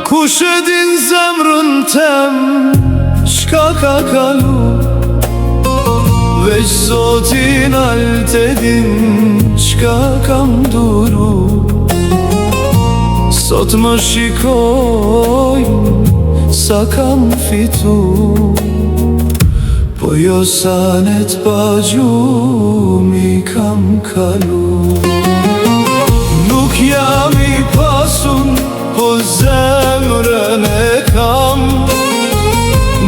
Kush e din zemrën tem, çka ka kalu, veç Zoti nalt e din çka kam duru. Sot më shikojnë sa kam fitu, po jo sa net pa gjumi kam kalu. Nuk jam i pasun, po zemrën e kam.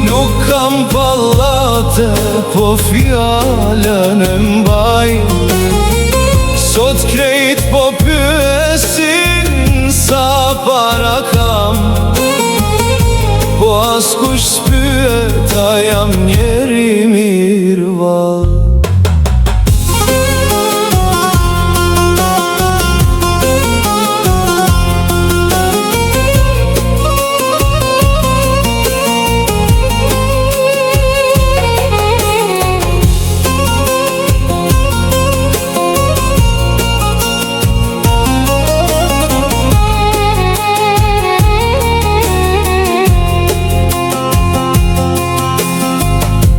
Nuk kam pallate, po fjallën e mbaj. Sot krejt po pyesin sa para kam, po askush s'pyet a jam njeri mirë vall.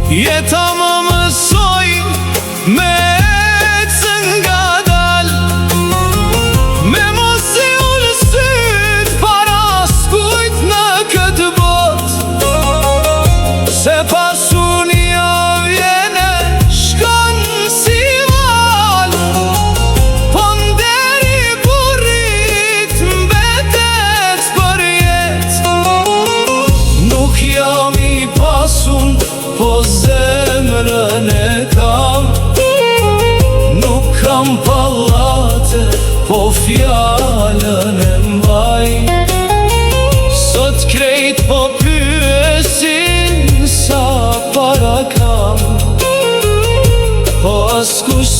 Jeta më mësoj me ecë nga dal, me mos i ullë syt para skujt në këtë bot. Se pasunia vjene shkon si val, po nderi burrit mbetet për jet. Nuk jam i pasun, po zemrën e kam. Nuk kam pallate, po fjallën e mbaj. Sot krejt po pyesin sa para kam, po askush